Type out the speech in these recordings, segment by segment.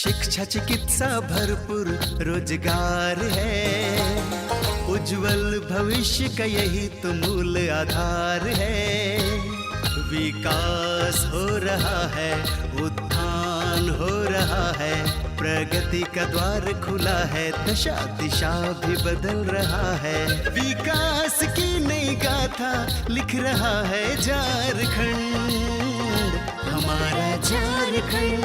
शिक्षा चिकित्सा भरपूर रोजगार है, उज्जवल भविष्य का यही तो मूल आधार है। विकास हो रहा है, उत्थान हो रहा है, प्रगति का द्वार खुला है, दशा दिशा भी बदल रहा है। विकास की नई गाथा लिख रहा है झारखंड, हमारा झारखंड,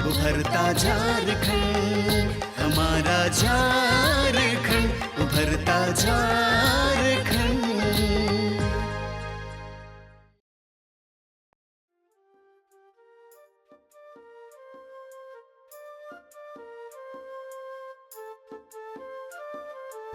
उभरता झारखंड, हमारा झारखंड, उभरता झारखंड।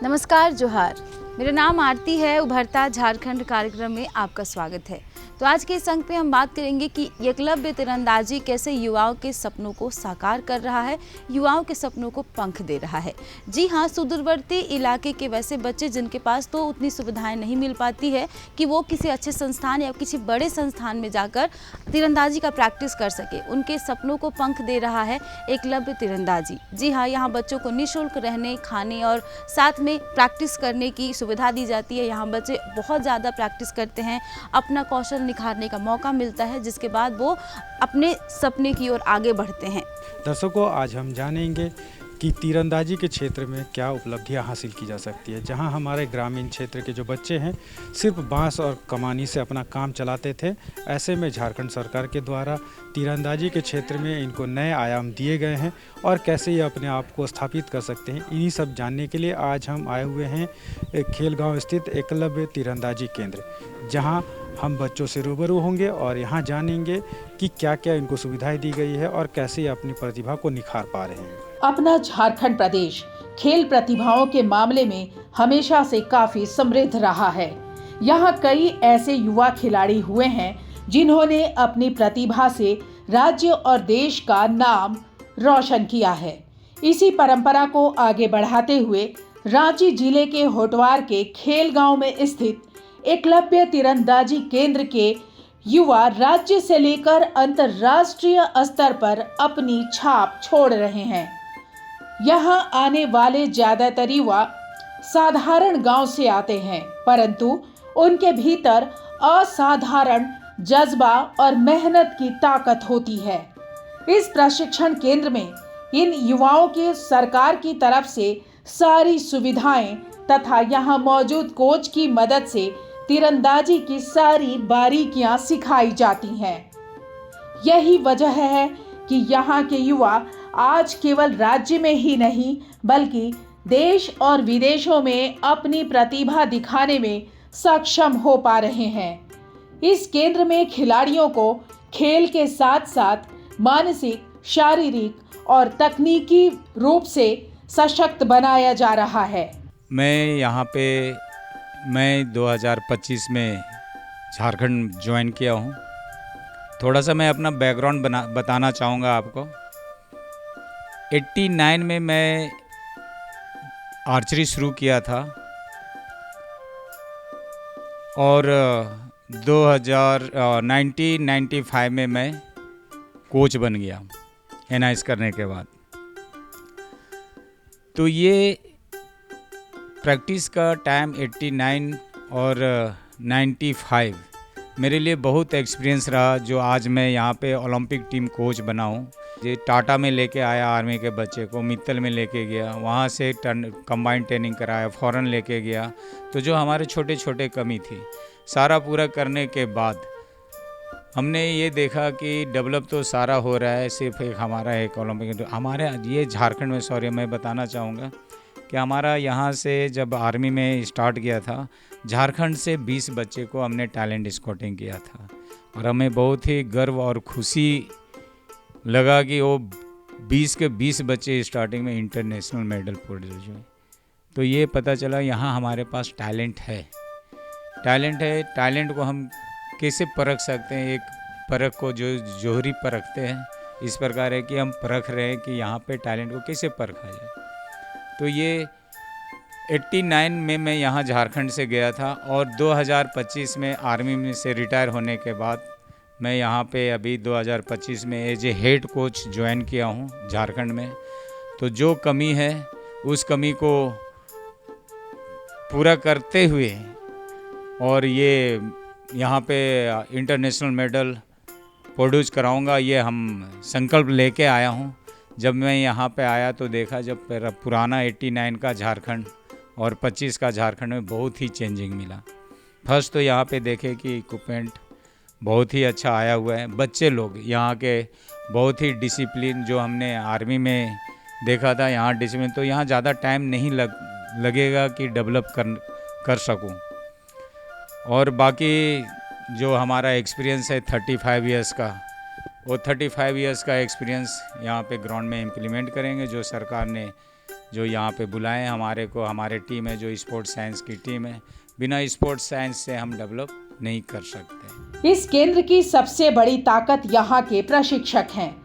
नमस्कार, जोहार। मेरा नाम आरती है। उभरता झारखंड कार्यक्रम में आपका स्वागत है। तो आज के इस अंक पे हम बात करेंगे कि एकलव्य तीरंदाजी कैसे युवाओं के सपनों को साकार कर रहा है, युवाओं के सपनों को पंख दे रहा है। जी हाँ, सुदूरवर्ती इलाके के वैसे बच्चे जिनके पास तो उतनी सुविधाएं नहीं मिल पाती है कि वो किसी अच्छे संस्थान या किसी बड़े संस्थान में जाकर तीरंदाजी का प्रैक्टिस कर सके, उनके सपनों को पंख दे रहा है एकलव्य तीरंदाजी। जी हाँ, यहाँ बच्चों को निःशुल्क रहने, खाने और साथ में प्रैक्टिस करने की सुविधा दी जाती है। यहाँ बच्चे बहुत ज़्यादा प्रैक्टिस करते हैं, अपना कौशल निखारने का मौका मिलता है, जिसके बाद वो अपने सपने की ओर आगे बढ़ते हैं। दर्शकों, आज हम जानेंगे कि तीरंदाजी के क्षेत्र में क्या उपलब्धियां हासिल की जा सकती है। जहां हमारे ग्रामीण क्षेत्र के जो बच्चे हैं सिर्फ बांस और कमानी से अपना काम चलाते थे, ऐसे में झारखंड सरकार के द्वारा तीरंदाजी के क्षेत्र में इनको नए आयाम दिए गए हैं और कैसे ये अपने आप को स्थापित कर सकते हैं, इन्हीं सब जानने के लिए आज हम आए हुए हैं खेलगांव स्थित एकलव्य तीरंदाजी केंद्र, जहाँ हम बच्चों से रूबरू होंगे और यहाँ जानेंगे कि क्या क्या इनको सुविधाएं दी गई है और कैसे अपनी प्रतिभा को निखार पा रहे हैं। अपना झारखंड प्रदेश खेल प्रतिभाओं के मामले में हमेशा से काफी समृद्ध रहा है। यहाँ कई ऐसे युवा खिलाड़ी हुए हैं जिन्होंने अपनी प्रतिभा से राज्य और देश का नाम रोशन किया है। इसी परंपरा को आगे बढ़ाते हुए रांची जिले के होटवार के खेलगांव में स्थित एकलव्य तीरंदाजी केंद्र के युवा राज्य से लेकर अंतर्राष्ट्रीय स्तर पर अपनी छाप छोड़ रहे हैं। यहाँ आने वाले ज्यादातर युवा साधारण गांव से आते हैं, परंतु उनके भीतर असाधारण जज्बा और मेहनत की ताकत होती है। इस प्रशिक्षण केंद्र में इन युवाओं की सरकार की तरफ से सारी सुविधाएं तथा यहाँ मौजूद कोच की मदद से तीरंदाजी की सारी बारीकियां सिखाई जाती हैं। यही वजह है कि यहाँ के युवा आज केवल राज्य में ही नहीं बल्कि देश और विदेशों में अपनी प्रतिभा दिखाने में सक्षम हो पा रहे हैं। इस केंद्र में खिलाड़ियों को खेल के साथ साथ मानसिक, शारीरिक और तकनीकी रूप से सशक्त बनाया जा रहा है। मैं 2025 में झारखंड ज्वाइन किया हूँ। थोड़ा सा मैं अपना बैकग्राउंड बताना चाहूँगा आपको। 89 में मैं आर्चरी शुरू किया था और 1995 में मैं कोच बन गया NIS करने के बाद। तो ये प्रैक्टिस का टाइम 89 और 95 मेरे लिए बहुत एक्सपीरियंस रहा, जो आज मैं यहाँ पे ओलंपिक टीम कोच बना हूँ। ये टाटा में लेके आया आर्मी के बच्चे को, मित्तल में लेके गया, वहाँ से कंबाइंड ट्रेनिंग कराया, फॉरेन लेके गया। तो जो हमारे छोटे छोटे कमी थी सारा पूरा करने के बाद हमने ये देखा कि डेवलप तो सारा हो रहा है, सिर्फ एक हमारा एक ओलंपिक हमारे ये झारखंड में मैं बताना चाहूँगा कि हमारा यहाँ से जब आर्मी में स्टार्ट किया था, झारखंड से 20 बच्चे को हमने टैलेंट स्काउटिंग किया था और हमें बहुत ही गर्व और खुशी लगा कि वो 20 के 20 बच्चे स्टार्टिंग में इंटरनेशनल मेडल प्रोड्यूस हुए। तो ये पता चला यहाँ हमारे पास टैलेंट है। टैलेंट को हम कैसे परख सकते हैं? एक परख को जो जोहरी परखते हैं, इस प्रकार है कि हम परख रहे हैं कि यहाँ पे टैलेंट को कैसे परखा जाए। तो ये 89 में मैं यहाँ झारखंड से गया था और 2025 में आर्मी में से रिटायर होने के बाद मैं यहाँ पे अभी 2025 में as a head coach join किया हूँ झारखंड में। तो जो कमी है उस कमी को पूरा करते हुए और ये यहाँ पे इंटरनेशनल मेडल प्रोड्यूस कराऊंगा, ये हम संकल्प लेके आया हूँ। जब मैं यहाँ पे आया तो देखा जब पुराना 89 का झारखंड और 25 का झारखंड में बहुत ही चेंजिंग मिला। फर्स्ट तो यहाँ पे देखे कि इक्विपमेंट बहुत ही अच्छा आया हुआ है। बच्चे लोग यहाँ के बहुत ही डिसिप्लिन, जो हमने आर्मी में देखा था यहाँ डिसिप्लिन, तो यहाँ ज़्यादा टाइम नहीं लगेगा कि डेवलप कर सकूँ। और बाकी जो हमारा एक्सपीरियंस है 35 इयर्स का, वो 35 इयर्स का एक्सपीरियंस यहाँ पे ग्राउंड में इम्प्लीमेंट करेंगे। जो सरकार ने जो यहाँ पे बुलाए हमारे को, हमारे टीम है जो स्पोर्ट्स साइंस की टीम है, बिना स्पोर्ट्स साइंस से हम डेवलप नहीं कर सकते। इस केंद्र की सबसे बड़ी ताकत यहाँ के प्रशिक्षक हैं।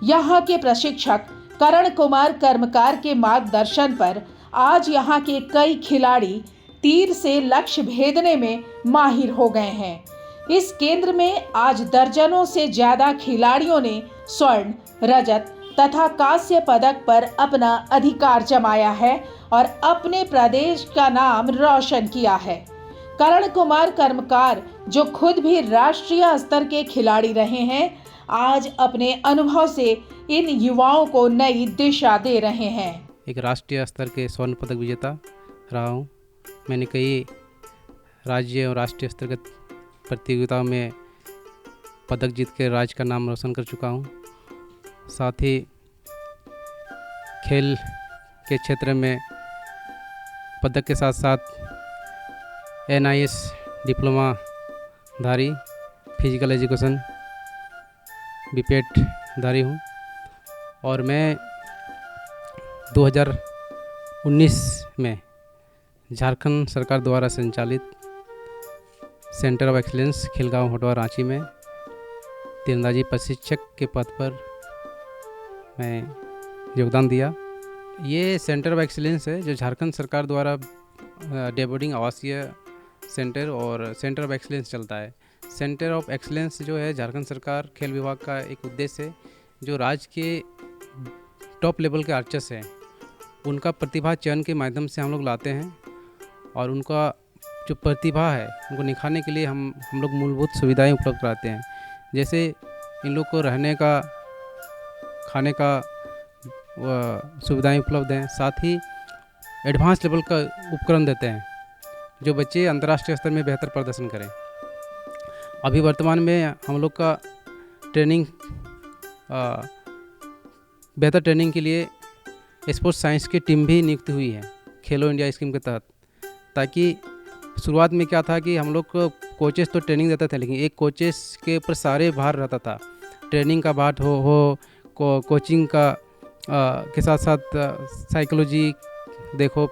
यहाँ के प्रशिक्षक करण कुमार कर्मकार के मार्गदर्शन पर आज यहाँ के कई खिलाड़ी तीर से लक्ष्य भेदने में माहिर हो गए हैं। इस केंद्र में आज दर्जनों से ज्यादा खिलाड़ियों ने स्वर्ण, रजत तथा कांस्य पदक पर अपना अधिकार जमाया है और अपने प्रदेश का नाम रोशन किया है। करण कुमार कर्मकार, जो खुद भी राष्ट्रीय स्तर के खिलाड़ी रहे हैं, आज अपने अनुभव से इन युवाओं को नई दिशा दे रहे हैं। एक राष्ट्रीय स्तर के स्वर्ण पदक विजेता रहा हूँ। मैंने कई राज्य और राष्ट्रीय स्तर के प्रतियोगिताओं में पदक जीत के राज्य का नाम रोशन कर चुका हूँ। साथ ही खेल के क्षेत्र में पदक के साथ साथ NIS डिप्लोमा धारी, फिजिकल एजुकेशन BPED धारी हूँ। और मैं 2019 में झारखंड सरकार द्वारा संचालित सेंटर ऑफ एक्सीलेंस खिलगांव होटवा रांची में तीरंदाजी प्रशिक्षक के पद पर मैं योगदान दिया। ये सेंटर ऑफ एक्सीलेंस है जो झारखंड सरकार द्वारा डेबोर्डिंग आवासीय सेंटर और सेंटर ऑफ एक्सीलेंस चलता है। सेंटर ऑफ एक्सीलेंस जो है झारखंड सरकार खेल विभाग का एक उद्देश्य है, जो राज्य के टॉप लेवल के आर्चर्स हैं उनका प्रतिभा चयन के माध्यम से हम लोग लाते हैं और उनका जो प्रतिभा है उनको निखारने के लिए हम लोग मूलभूत सुविधाएं उपलब्ध कराते हैं। जैसे इन लोग को रहने का, खाने का सुविधाएं उपलब्ध हैं। साथ ही एडवांस लेवल का उपकरण देते हैं जो बच्चे अंतर्राष्ट्रीय स्तर में बेहतर प्रदर्शन करें। अभी वर्तमान में हम लोग का ट्रेनिंग, बेहतर ट्रेनिंग के लिए स्पोर्ट्स साइंस की टीम भी नियुक्त हुई है खेलो इंडिया स्कीम के तहत। ताकि शुरुआत में क्या था कि हम लोग को कोचेस तो ट्रेनिंग देते थे, लेकिन एक कोचेस के ऊपर सारे भार रहता था। ट्रेनिंग का भार कोचिंग का के साथ साथ साइकोलॉजी देखो,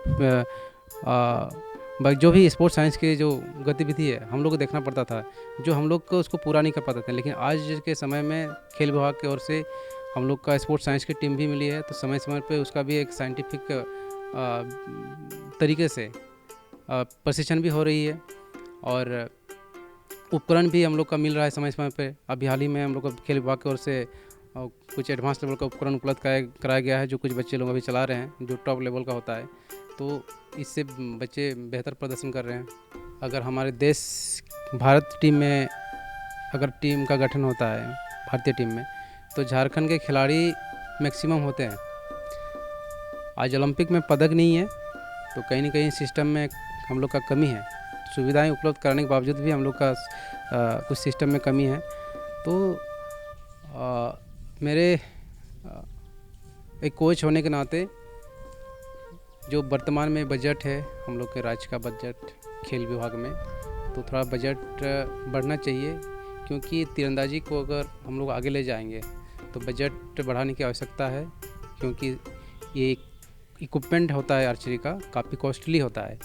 जो भी स्पोर्ट्स साइंस के जो गतिविधि है हम लोग को देखना पड़ता था, जो हम लोग को उसको पूरा नहीं कर पाते थे। लेकिन आज के समय में खेल विभाग की ओर से हम लोग का स्पोर्ट्स साइंस की टीम भी मिली है, तो समय समय पे उसका भी एक साइंटिफिक तरीके से प्रशिक्षण भी हो रही है और उपकरण भी हम लोग का मिल रहा है समय समय पे। अभी हाल ही में हम लोग को खेल विभाग की ओर से कुछ एडवांस लेवल का उपकरण उपलब्ध कराया गया है, जो कुछ बच्चे लोग अभी चला रहे हैं, जो टॉप लेवल का होता है। तो इससे बच्चे बेहतर प्रदर्शन कर रहे हैं। अगर हमारे देश भारत टीम में अगर टीम का गठन होता है भारतीय टीम में, तो झारखंड के खिलाड़ी मैक्सिमम होते हैं। आज ओलंपिक में पदक नहीं है तो कहीं ना कहीं सिस्टम में हम लोग का कमी है। सुविधाएं उपलब्ध कराने के बावजूद भी हम लोग का कुछ सिस्टम में कमी है। तो मेरे एक कोच होने के नाते जो वर्तमान में बजट है हम लोग के राज्य का बजट खेल विभाग में, तो थोड़ा बजट बढ़ना चाहिए, क्योंकि तीरंदाजी को अगर हम लोग आगे ले जाएंगे तो बजट बढ़ाने की आवश्यकता है। क्योंकि ये इक्विपमेंट होता है आर्चरी का, काफ़ी कॉस्टली होता है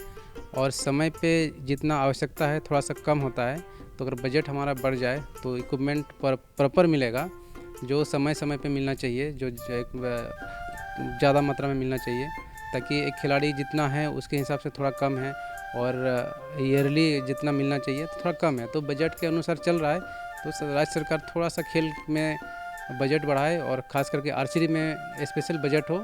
और समय पे जितना आवश्यकता है थोड़ा सा कम होता है। तो अगर बजट हमारा बढ़ जाए तो इक्विपमेंट प्रॉपर मिलेगा, जो समय समय पे मिलना चाहिए, जो ज़्यादा मात्रा में मिलना चाहिए, ताकि एक खिलाड़ी जितना है उसके हिसाब से थोड़ा कम है और ईयरली जितना मिलना चाहिए तो थोड़ा कम है। तो बजट के अनुसार चल रहा है, तो राज्य सरकार थोड़ा सा खेल में बजट बढ़ाए और ख़ास करके आर्चरी में स्पेशल बजट हो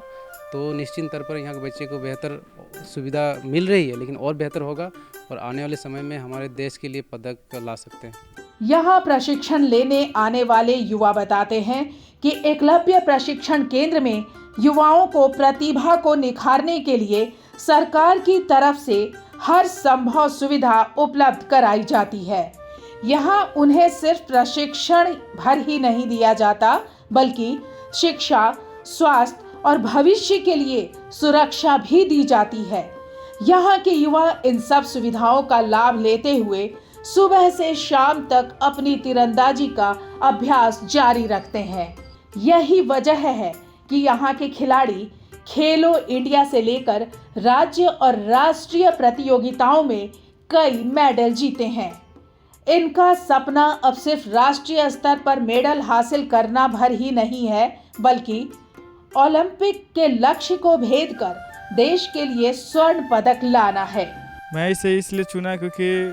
तो निश्चित तौर पर यहाँ के बच्चे को बेहतर सुविधा मिल रही है, लेकिन और बेहतर होगा और आने वाले समय में हमारे देश के लिए पदक ला सकते हैं। यहाँ प्रशिक्षण लेने आने वाले युवा बताते हैं कि एकलव्य प्रशिक्षण केंद्र में युवाओं को प्रतिभा को निखारने के लिए सरकार की तरफ से हर संभव सुविधा उपलब्ध कराई जाती है। यहाँ उन्हें सिर्फ प्रशिक्षण भर ही नहीं दिया जाता बल्कि शिक्षा, स्वास्थ्य और भविष्य के लिए सुरक्षा भी दी जाती है। यहाँ के युवा इन सब सुविधाओं का लाभ लेते हुए सुबह से शाम तक अपनी तीरंदाजी का अभ्यास जारी रखते हैं। यही वजह है कि यहाँ के खिलाड़ी खेलो इंडिया से लेकर राज्य और राष्ट्रीय प्रतियोगिताओं में कई मेडल जीते हैं। इनका सपना अब सिर्फ राष्ट्रीय स्तर पर मेडल हासिल करना भर ही नहीं है बल्कि ओलंपिक के लक्ष्य को भेद कर देश के लिए स्वर्ण पदक लाना है। मैं इसे इसलिए चुना क्योंकि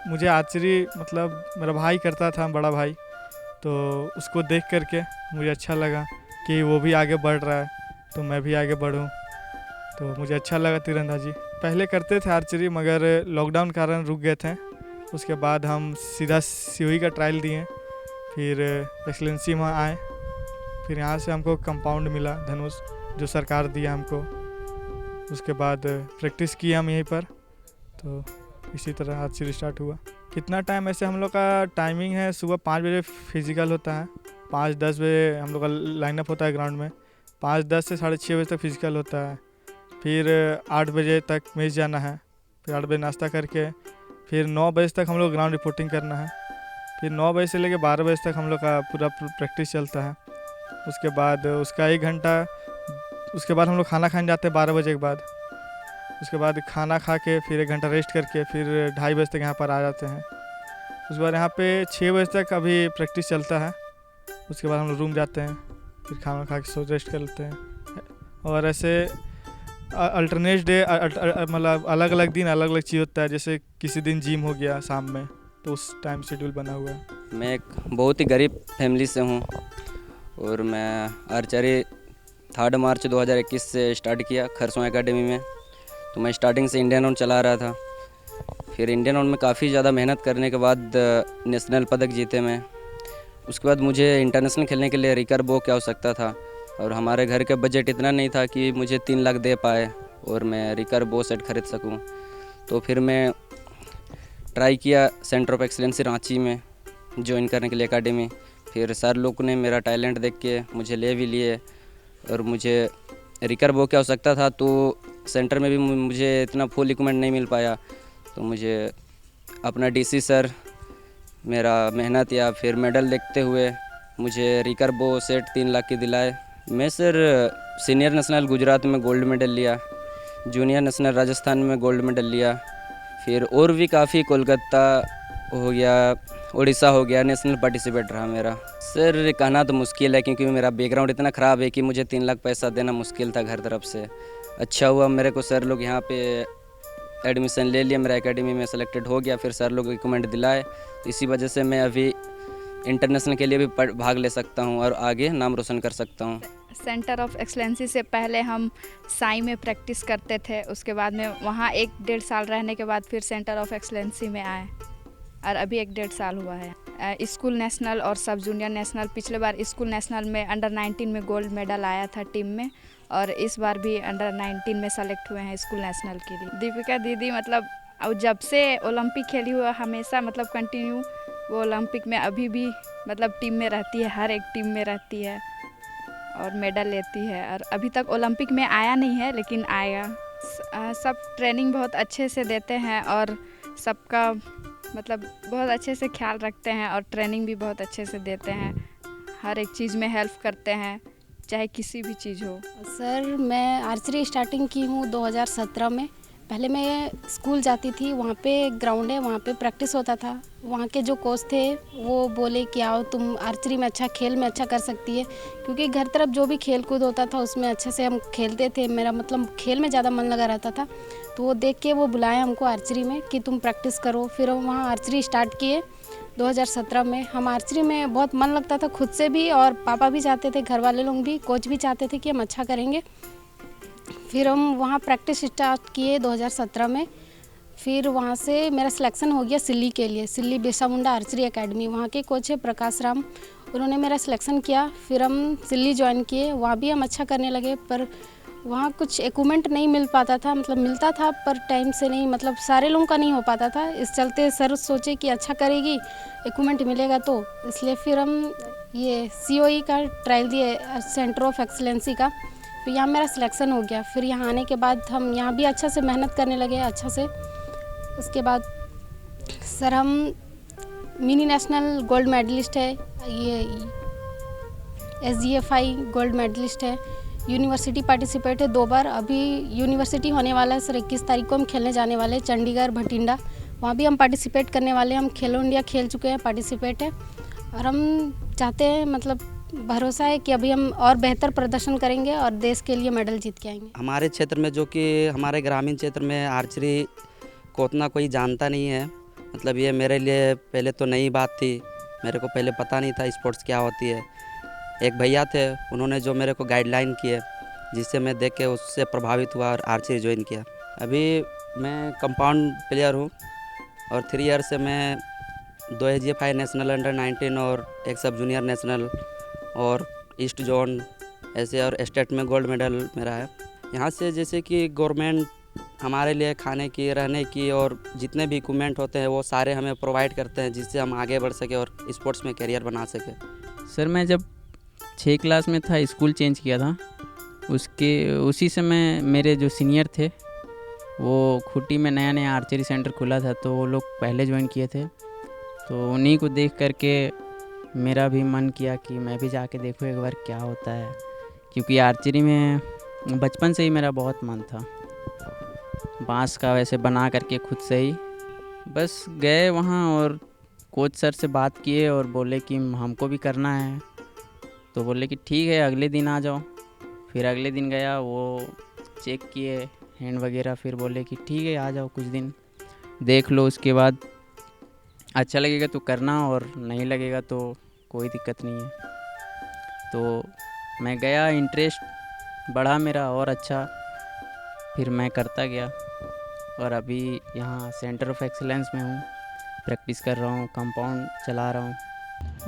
मुझे आर्चरी मतलब मेरा भाई करता था, बड़ा भाई, तो उसको देख करके मुझे अच्छा लगा कि वो भी आगे बढ़ रहा है तो मैं भी आगे बढ़ूं, तो मुझे अच्छा लगा तीरंदाजी। पहले करते थे आर्चरी मगर लॉकडाउन कारण रुक गए थे। उसके बाद हम सीधा सीओई का ट्रायल दिए, फिर एक्सलेंसी में आए, फिर यहाँ से हमको कंपाउंड मिला धनुष जो सरकार दिया हमको। उसके बाद प्रैक्टिस की हम यहीं पर, तो इसी तरह आर्चरी स्टार्ट हुआ। कितना टाइम ऐसे हम लोग का टाइमिंग है, सुबह 5 बजे फिजिकल होता है, 5-10 बजे हम लोग का लाइनअप होता है ग्राउंड में, 5-10 से 6:30 बजे तक फिजिकल होता है, फिर 8 बजे तक मैच जाना है, फिर 8 बजे नाश्ता करके फिर 9 बजे तक हम लोग ग्राउंड रिपोर्टिंग करना है, फिर 9 बजे से लेकर 12 बजे तक हम लोग का पूरा प्रैक्टिस चलता है। उसके बाद उसका 1 घंटा, उसके बाद हम लोग खाना खाने जाते हैं 12 बजे के बाद। उसके बाद खाना खा के फिर 1 घंटा रेस्ट करके फिर 2:30 बजे तक यहाँ पर आ जाते हैं। उसके बाद यहाँ पे 6 बजे तक अभी प्रैक्टिस चलता है। उसके बाद हम लोग रूम जाते हैं, फिर खाना खा के रेस्ट कर लेते हैं। और ऐसे अल्टरनेट डे मतलब अलग अलग दिन अलग अलग चीज़ होता है, जैसे किसी दिन जिम हो गया शाम में, तो उस टाइम शेड्यूल बना हुआ है। मैं एक बहुत ही गरीब फैमिली से हूँ और मैं आर्चरी 3 मार्च 2021 से स्टार्ट किया खरसों एकेडमी में। तो मैं स्टार्टिंग से इंडियन राउंड चला रहा था, फिर इंडियन राउंड में काफ़ी ज़्यादा मेहनत करने के बाद नेशनल पदक जीते मैं। उसके बाद मुझे इंटरनेशनल खेलने के लिए रिकर बो की आवश्यकता था और हमारे घर का बजट इतना नहीं था कि मुझे 3 लाख दे पाए और मैं रिकर बो सेट खरीद सकूं। तो फिर मैं ट्राई किया सेंटर ऑफ एक्सीलेंस रांची में ज्वाइन करने के लिए एकेडमी। फिर सर लोग ने मेरा टैलेंट देख के मुझे ले भी लिए और मुझे रिकर बो की आवश्यकता था, तो सेंटर में भी मुझे इतना फुल इक्विपमेंट नहीं मिल पाया। तो मुझे अपना डीसी सर मेरा मेहनत या फिर मेडल देखते हुए मुझे रिकर बो सेट 3 लाख की दिलाए। मैं सर सीनियर नेशनल गुजरात में गोल्ड मेडल लिया, जूनियर नेशनल राजस्थान में गोल्ड मेडल लिया, फिर और भी काफ़ी कोलकाता हो गया, उड़ीसा हो गया, नेशनल पार्टिसिपेट रहा मेरा। सर कहना तो मुश्किल है क्योंकि मेरा बैकग्राउंड इतना ख़राब है कि मुझे 3 लाख पैसा देना मुश्किल था घर तरफ से। अच्छा हुआ मेरे को सर लोग यहाँ पे एडमिशन ले लिया, मेरा एकेडमी में सेलेक्टेड हो गया, फिर सर लोग रिकमेंड दिलाए। इसी वजह से मैं अभी इंटरनेशनल के लिए भी भाग ले सकता हूँ और आगे नाम रोशन कर सकता हूँ। सेंटर ऑफ एक्सलेंसी से पहले हम साई में प्रैक्टिस करते थे, उसके बाद में वहाँ 1-1.5 साल रहने के बाद फिर सेंटर ऑफ एक्सलेंसी में आए और अभी 1-1.5 साल हुआ है। स्कूल नेशनल और सब जूनियर नेशनल, पिछले बार स्कूल नेशनल में अंडर 19 में गोल्ड मेडल आया था टीम में और इस बार भी अंडर 19 में सेलेक्ट हुए हैं स्कूल नेशनल के लिए। दीपिका दीदी मतलब जब से ओलंपिक खेली हुआ हमेशा मतलब कंटिन्यू वो ओलंपिक में अभी भी मतलब टीम में रहती है, हर एक टीम में रहती है और मेडल लेती है और अभी तक ओलंपिक में आया नहीं है लेकिन आएगा। सब ट्रेनिंग बहुत अच्छे से देते हैं और सबका मतलब बहुत अच्छे से ख्याल रखते हैं और ट्रेनिंग भी बहुत अच्छे से देते हैं, हर एक चीज़ में हेल्प करते हैं चाहे किसी भी चीज़ हो। सर मैं आर्चरी स्टार्टिंग की हूँ 2017 में। पहले मैं स्कूल जाती थी, वहाँ पे ग्राउंड है, वहाँ पे प्रैक्टिस होता था। वहाँ के जो कोच थे वो बोले कि आओ तुम आर्चरी में अच्छा, खेल में अच्छा कर सकती है, क्योंकि घर तरफ जो भी खेल कूद होता था उसमें अच्छे से हम खेलते थे। मेरा मतलब खेल में ज़्यादा मन लगा रहता था, तो वो देख के वो बुलाया हमको आर्चरी में कि तुम प्रैक्टिस करो। फिर हम वहाँ आर्चरी स्टार्ट किए 2017 में। हम आर्चरी में बहुत मन लगता था खुद से भी, और पापा भी चाहते थे, घर वाले लोग भी, कोच भी चाहते थे कि हम अच्छा करेंगे। फिर हम वहाँ प्रैक्टिस स्टार्ट किए 2017 में। फिर वहाँ से मेरा सिलेक्शन हो गया सिल्ली के लिए, सिल्ली बिरसा मुंडा आर्चरी एकेडमी। वहाँ के कोच है प्रकाश राम, उन्होंने मेरा सिलेक्शन किया। फिर हम सिल्ली ज्वाइन किए, वहाँ भी हम अच्छा करने लगे, पर वहाँ कुछ इक्विपमेंट नहीं मिल पाता था, मतलब मिलता था पर टाइम से नहीं, मतलब सारे लोगों का नहीं हो पाता था। इस चलते सर सोचे कि अच्छा करेगी, इक्विपमेंट मिलेगा तो, इसलिए फिर हम ये COE का ट्रायल दिए, सेंटर ऑफ एक्सीलेंसी का। फिर यहाँ मेरा सिलेक्शन हो गया। फिर यहाँ आने के बाद हम यहाँ भी अच्छा से मेहनत करने लगे, अच्छा से। उसके बाद सर हम मिनी नेशनल गोल्ड मेडलिस्ट है, ये SGFI गोल्ड मेडलिस्ट है, यूनिवर्सिटी पार्टिसिपेट है 2 बार। अभी यूनिवर्सिटी होने वाला है सर, 21 तारीख को हम खेलने जाने वाले हैं चंडीगढ़ भटिंडा, वहाँ भी हम पार्टिसिपेट करने वाले हैं। हम खेलो इंडिया खेल चुके हैं, पार्टिसिपेट है, और हम चाहते हैं, मतलब भरोसा है कि अभी हम और बेहतर प्रदर्शन करेंगे और देश के लिए मेडल जीत के आएंगे। हमारे क्षेत्र में, जो कि हमारे ग्रामीण क्षेत्र में आर्चरी को उतना कोई जानता नहीं है, मतलब ये मेरे लिए पहले तो नई बात थी, मेरे को पहले पता नहीं था स्पोर्ट्स क्या होती है। एक भैया थे, उन्होंने जो मेरे को गाइडलाइन किए, जिससे मैं देख के उससे प्रभावित हुआ और आर्चरी ज्वाइन किया। अभी मैं कंपाउंड प्लेयर हूँ और 3 ईयर से मैं 2 SGFI नेशनल अंडर 19 और एक सब जूनियर नेशनल और ईस्ट जोन ऐसे और स्टेट में गोल्ड मेडल मेरा है। यहाँ से जैसे कि गवर्नमेंट हमारे लिए खाने की, रहने की और जितने भी इक्विपमेंट होते हैं वो सारे हमें प्रोवाइड करते हैं, जिससे हम आगे बढ़ सके और स्पोर्ट्स में करियर बना सके। सर मैं जब 6 क्लास में था स्कूल चेंज किया था, उसी समय मेरे जो सीनियर थे वो खूंटी में नया आर्चरी सेंटर खुला था, तो वो लोग पहले ज्वाइन किए थे, तो उन्हीं को देख करके मेरा भी मन किया कि मैं भी जाके देखूँ एक बार क्या होता है, क्योंकि आर्चरी में बचपन से ही मेरा बहुत मन था। बांस का वैसे बना करके खुद से ही बस गए वहाँ और कोच सर से बात किए और बोले कि हमको भी करना है, तो बोले कि ठीक है अगले दिन आ जाओ। फिर अगले दिन गया, वो चेक किए हैंड वगैरह, फिर बोले कि ठीक है आ जाओ, कुछ दिन देख लो, उसके बाद अच्छा लगेगा तो करना और नहीं लगेगा तो कोई दिक्कत नहीं है। तो मैं गया, इंटरेस्ट बढ़ा मेरा और अच्छा, फिर मैं करता गया और अभी यहाँ सेंटर ऑफ एक्सीलेंस में हूँ, प्रैक्टिस कर रहा हूँ, कंपाउंड चला रहा हूँ।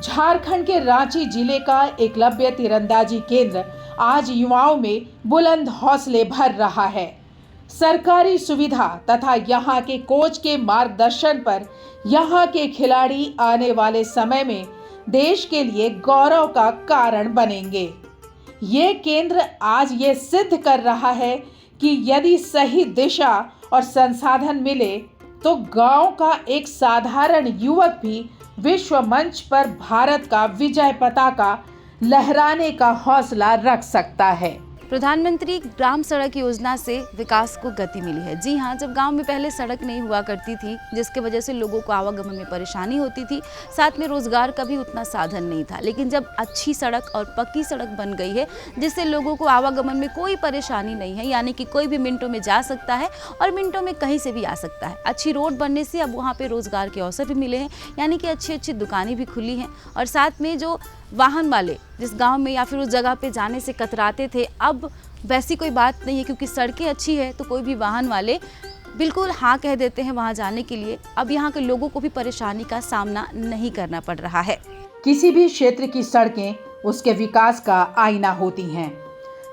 झारखंड के रांची जिले का एकलव्य तीरंदाजी केंद्र आज युवाओं में बुलंद हौसले भर रहा है। सरकारी सुविधा तथा यहाँ के कोच के मार्गदर्शन पर यहाँ के खिलाड़ी आने वाले समय में देश के लिए गौरव का कारण बनेंगे। ये केंद्र आज ये सिद्ध कर रहा है कि यदि सही दिशा और संसाधन मिले तो गांव का एक साधारण युवक भी विश्व मंच पर भारत का विजय पताका लहराने का हौसला रख सकता है। प्रधानमंत्री ग्राम सड़क योजना से विकास को गति मिली है। जी हाँ, जब गांव में पहले सड़क नहीं हुआ करती थी, जिसके वजह से लोगों को आवागमन में परेशानी होती थी, साथ में रोजगार का भी उतना साधन नहीं था, लेकिन जब अच्छी सड़क और पक्की सड़क बन गई है जिससे लोगों को आवागमन में कोई परेशानी नहीं है, यानी कि कोई भी मिनटों में जा सकता है और मिनटों में कहीं से भी आ सकता है। अच्छी रोड बनने से अब वहाँ पर रोजगार के अवसर भी मिले हैं, यानी कि अच्छी अच्छी दुकानें भी खुली हैं, और साथ में जो वाहन वाले जिस गांव में या फिर उस जगह पे जाने से कतराते थे, अब वैसी कोई बात नहीं है, क्योंकि सड़कें अच्छी है तो कोई भी वाहन वाले बिल्कुल हाँ कह देते हैं वहां जाने के लिए। अब यहाँ के लोगों को भी परेशानी का सामना नहीं करना पड़ रहा है। किसी भी क्षेत्र की सड़कें उसके विकास का आईना होती हैं।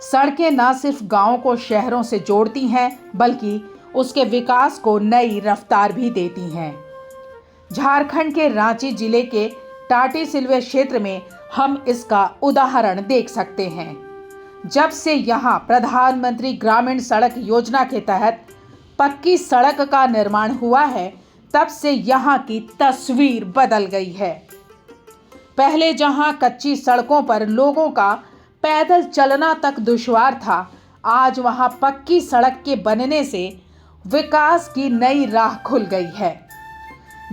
सड़कें न सिर्फ गाँव को शहरों से जोड़ती हैं, बल्कि उसके विकास को नई रफ्तार भी देती हैं। झारखंड के रांची जिले के टाटी सिलवे क्षेत्र में हम इसका उदाहरण देख सकते हैं। जब से यहाँ प्रधानमंत्री ग्रामीण सड़क योजना के तहत पक्की सड़क का निर्माण हुआ है, तब से यहाँ की तस्वीर बदल गई है। पहले जहाँ कच्ची सड़कों पर लोगों का पैदल चलना तक दुश्वार था, आज वहाँ पक्की सड़क के बनने से विकास की नई राह खुल गई है।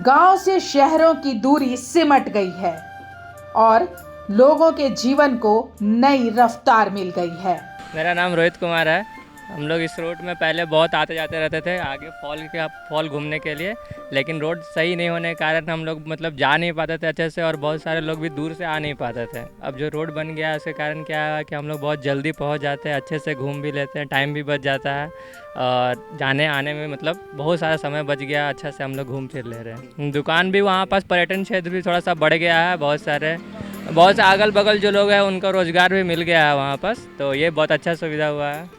गांव से शहरों की दूरी सिमट गई है और लोगों के जीवन को नई रफ्तार मिल गई है। मेरा नाम रोहित कुमार है हम लोग इस रोड में पहले बहुत आते जाते रहते थे आगे फॉल घूमने के लिए, लेकिन रोड सही नहीं होने के कारण हम लोग मतलब जा नहीं पाते थे अच्छे से और बहुत सारे लोग भी दूर से आ नहीं पाते थे। अब जो रोड बन गया है उसके कारण क्या है कि हम लोग बहुत जल्दी पहुंच जाते हैं, अच्छे से घूम भी लेते हैं, टाइम भी बच जाता है और जाने आने में मतलब बहुत सारा समय बच गया, अच्छा से हम लोग घूम फिर ले रहे हैं। दुकान भी वहाँ पास पर्यटन क्षेत्र भी थोड़ा सा बढ़ गया है, बहुत से अगल बगल जो लोग हैं उनको रोज़गार भी मिल गया है वहाँ पास, तो ये बहुत अच्छा सुविधा हुआ है।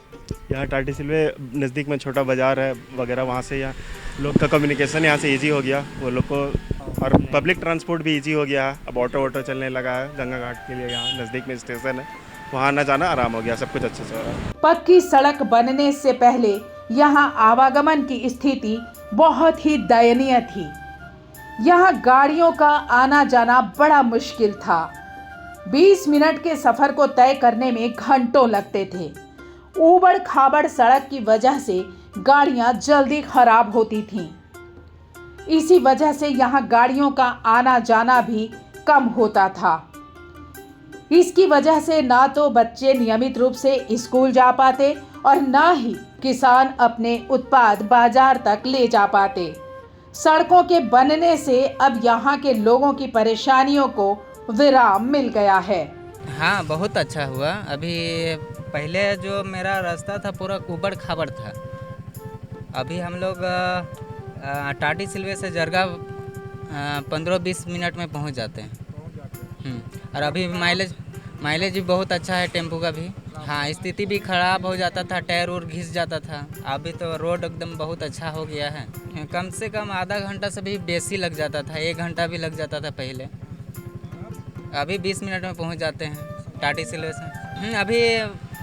यहाँ टाटी सिल्वे नज़दीक में छोटा बाज़ार है वगैरह, वहाँ से यहाँ लोग का कम्युनिकेशन यहाँ से इजी हो गया वो लोग को, और पब्लिक ट्रांसपोर्ट भी इजी हो गया है। अब ऑटो चलने लगा है गंगा घाट के लिए, यहाँ नज़दीक में स्टेशन है, वहाँ आना जाना आराम हो गया, सब कुछ अच्छे से हो रहा है। पक्की सड़क बनने से पहले यहाँ आवागमन की स्थिति बहुत ही दयनीय थी। यहाँ गाड़ियों का आना जाना बड़ा मुश्किल था। 20 मिनट के सफर को तय करने में घंटों लगते थे। ऊबड़ खाबड़ सड़क की वजह से गाड़ियां जल्दी खराब होती थीं। इसी वजह से यहाँ गाड़ियों का आना जाना भी कम होता था। इसकी वजह से ना तो बच्चे नियमित रूप से स्कूल जा पाते और ना ही किसान अपने उत्पाद बाजार तक ले जा पाते। सड़कों के बनने से अब यहाँ के लोगों की परेशानियों को विराम मिल गया है। हाँ, बहुत अच्छा हुआ। अभी पहले जो मेरा रास्ता था पूरा ऊबड़ खाबड़ था, अभी हम लोग टाटी सिल्वे से जरगा 15-20 मिनट में पहुंच जाते हैं। और अभी माइलेज भी बहुत अच्छा है टेम्पो का भी। हाँ, स्थिति भी ख़राब हो जाता था, टायर और घिस जाता था, अभी तो रोड एकदम बहुत अच्छा हो गया है। कम से कम आधा घंटा से भी बेसी लग जाता था, 1 घंटा भी लग जाता था पहले, अभी 20 मिनट में पहुंच जाते हैं टाटी सिल्वे से। अभी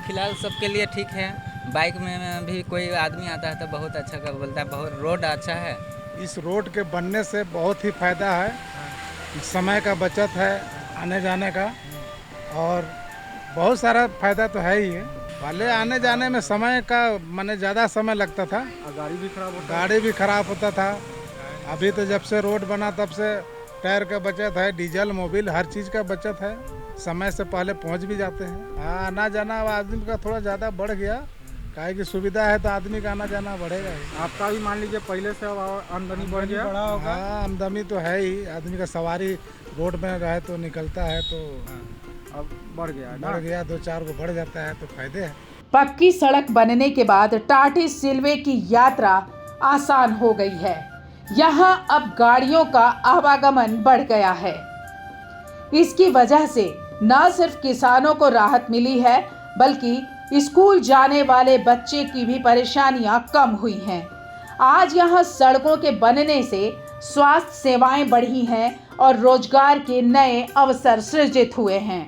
फ़िलहाल सबके लिए ठीक है। बाइक में भी कोई आदमी आता है तो बहुत अच्छा का बोलता है, बहुत रोड अच्छा है। इस रोड के बनने से बहुत ही फ़ायदा है, समय का बचत है आने जाने का, और बहुत सारा फ़ायदा तो है ही है। पहले आने जाने में समय का माने ज़्यादा समय लगता था, गाड़ी भी खराब होता था। अभी तो जब से रोड बना तब से टायर का बचत है, डीजल मोबिल हर चीज़ का बचत है, समय से पहले पहुंच भी जाते हैं। हाँ, आना जाना आदमी का थोड़ा ज़्यादा बढ़ गया, काहे की सुविधा है तो आदमी का आना जाना बढ़ेगा ही। आपका भी मान लीजिए पहले से अब आमदनी बढ़ गया। हाँ, आमदनी तो है ही, आदमी का सवारी रोड में रहे तो निकलता है, तो अब बढ़ गया 2-4 को बढ़ जाता है तो फायदे है। पक्की सड़क बनने के बाद टाटी सिल्वे की यात्रा आसान हो गई है। यहाँ अब गाड़ियों का आवागमन बढ़ गया है। इसकी वजह से न सिर्फ किसानों को राहत मिली है, बल्कि स्कूल जाने वाले बच्चे की भी परेशानियां कम हुई हैं। आज यहाँ सड़कों के बनने से स्वास्थ्य सेवाएं बढ़ी हैं और रोजगार के नए अवसर सृजित हुए हैं।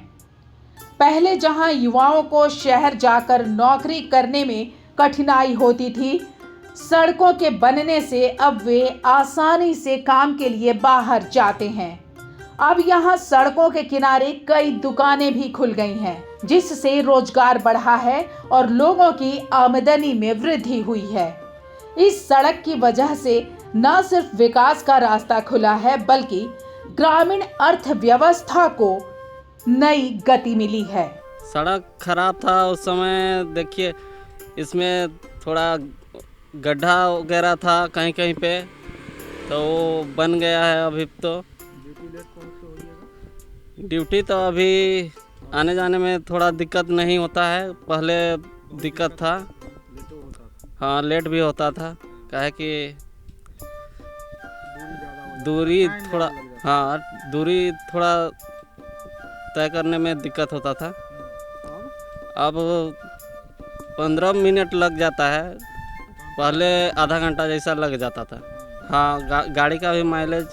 पहले जहां युवाओं को शहर जाकर नौकरी करने में कठिनाई होती थी, सड़कों के बनने से अब वे आसानी से काम के लिए बाहर जाते हैं। अब यहाँ सड़कों के किनारे कई दुकानें भी खुल गई हैं, जिससे रोजगार बढ़ा है और लोगों की आमदनी में वृद्धि हुई है। इस सड़क की वजह से न सिर्फ विकास का रास्ता खुला है, बल्कि ग्रामीण अर्थव्यवस्था को नई गति मिली है। सड़क खराब था उस समय, देखिए इसमें थोड़ा गड्ढा वगैरह था कहीं कहीं पे, तो वो बन गया है। अभी तो ड्यूटी तो अभी आने जाने में थोड़ा दिक्कत नहीं होता है, पहले दिक्कत था। हाँ, लेट भी होता था, काहे कि दूरी थोड़ा तय करने में दिक्कत होता था। अब 15 मिनट लग जाता है, पहले आधा घंटा जैसा लग जाता था। हाँ, गाड़ी का भी माइलेज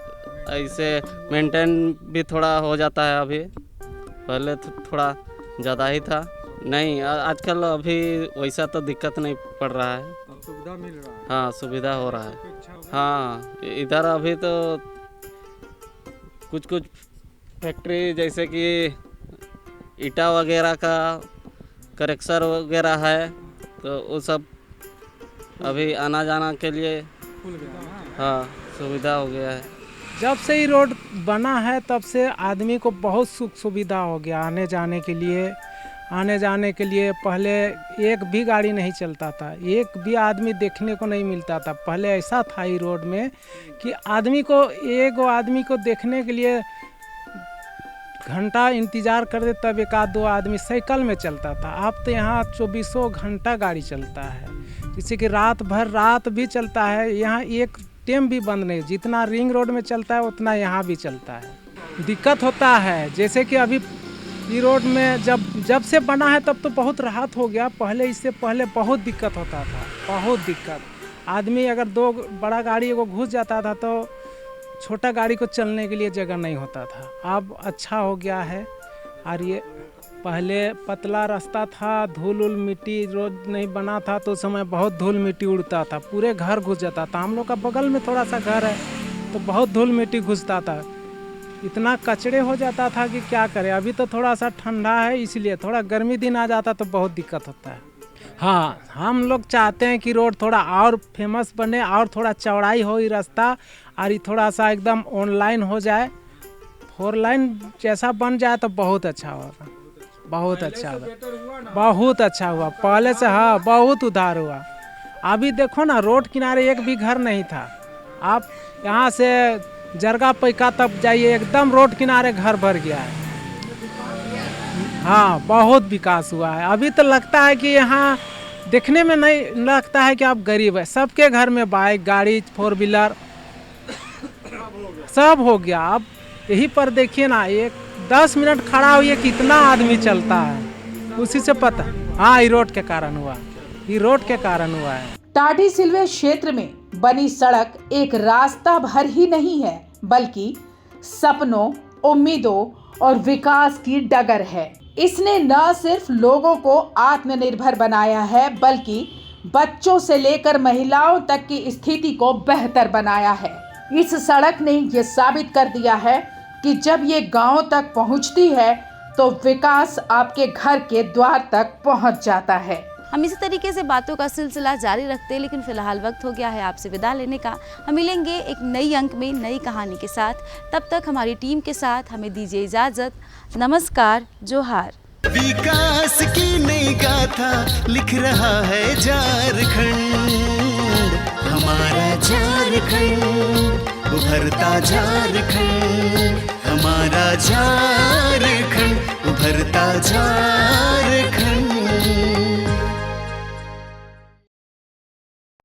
ऐसे मेंटेन भी थोड़ा हो जाता है। अभी पहले थोड़ा ज़्यादा ही था, नहीं आजकल अभी वैसा तो दिक्कत नहीं पड़ रहा है, सुविधा मिल रहा है। हाँ, सुविधा हो रहा है। हाँ, इधर अभी तो कुछ फैक्ट्री जैसे कि ईटा वगैरह का करेक्शन वगैरह है, तो वो सब अभी आना जाना के लिए हाँ सुविधा हो गया है। जब से ही रोड बना है तब से आदमी को बहुत सुख सुविधा हो गया आने जाने के लिए। आने जाने के लिए पहले एक भी गाड़ी नहीं चलता था, एक भी आदमी देखने को नहीं मिलता था। पहले ऐसा था ही रोड में कि एक आदमी को देखने के लिए घंटा इंतज़ार करते तब एक आध दो आदमी साइकिल में चलता था। अब तो यहाँ 24 घंटा गाड़ी चलता है, जैसे कि रात भी चलता है। यहाँ एक टाइम भी बंद नहीं, जितना रिंग रोड में चलता है उतना यहाँ भी चलता है। दिक्कत होता है, जैसे कि अभी ये रोड में जब से बना है तब तो बहुत राहत हो गया। इससे पहले बहुत दिक्कत होता था, बहुत दिक्कत। आदमी अगर दो बड़ा गाड़ी को घुस जाता था तो छोटा गाड़ी को चलने के लिए जगह नहीं होता था। अब अच्छा हो गया है। और ये पहले पतला रास्ता था, धूल मिट्टी रोड नहीं बना था तो उस समय बहुत धूल मिट्टी उड़ता था, पूरे घर घुस जाता था। हम लोग का बगल में थोड़ा सा घर है तो बहुत धूल मिट्टी घुसता था, इतना कचड़े हो जाता था कि क्या करें। अभी तो थोड़ा सा ठंडा है, इसलिए थोड़ा गर्मी दिन आ जाता तो बहुत दिक्कत होता है। हाँ, हम लोग चाहते हैं कि रोड थोड़ा और फेमस बने और थोड़ा चौड़ाई हो ये रास्ता, और ये थोड़ा सा एकदम ऑनलाइन हो जाए, 4 लाइन जैसा बन जाए तो बहुत अच्छा होगा, बहुत अच्छा होगा, बहुत अच्छा हुआ पहले से। हाँ, बहुत उधार हुआ। अभी देखो ना, रोड किनारे एक भी घर नहीं था। आप यहाँ से जरगा पैका तक जाइए, एकदम रोड किनारे घर भर गया है। हाँ, बहुत विकास हुआ है। अभी तो लगता है कि यहाँ देखने में नहीं लगता है कि आप गरीब है, सबके घर में बाइक, गाड़ी, 4 व्हीलर सब हो गया। अब यही पर देखिए ना, 10 मिनट खड़ा हुई कितना आदमी चलता है, उसी से पता। हाँ, ये रोड के कारण हुआ, ये रोड के कारण हुआ है। टाटी सिलवे क्षेत्र में बनी सड़क एक रास्ता भर ही नहीं है, बल्कि सपनों, उम्मीदों और विकास की डगर है। इसने न सिर्फ लोगों को आत्मनिर्भर बनाया है, बल्कि बच्चों से लेकर महिलाओं तक की स्थिति को बेहतर बनाया है। इस सड़क ने ये साबित कर दिया है कि जब ये गांव तक पहुंचती है तो विकास आपके घर के द्वार तक पहुंच जाता है। हम इसी तरीके से बातों का सिलसिला जारी रखते हैं, लेकिन फिलहाल वक्त हो गया है आपसे विदा लेने का। हम मिलेंगे एक नई अंक में नई कहानी के साथ। तब तक हमारी टीम के साथ हमें दीजिए इजाज़त। नमस्कार, जोहार। विकास की नई गाथा लिख रहा है झारखंड, हमारा झारखंड, उभरता झारखंड, हमारा झारखंड, उभरता झारखंड।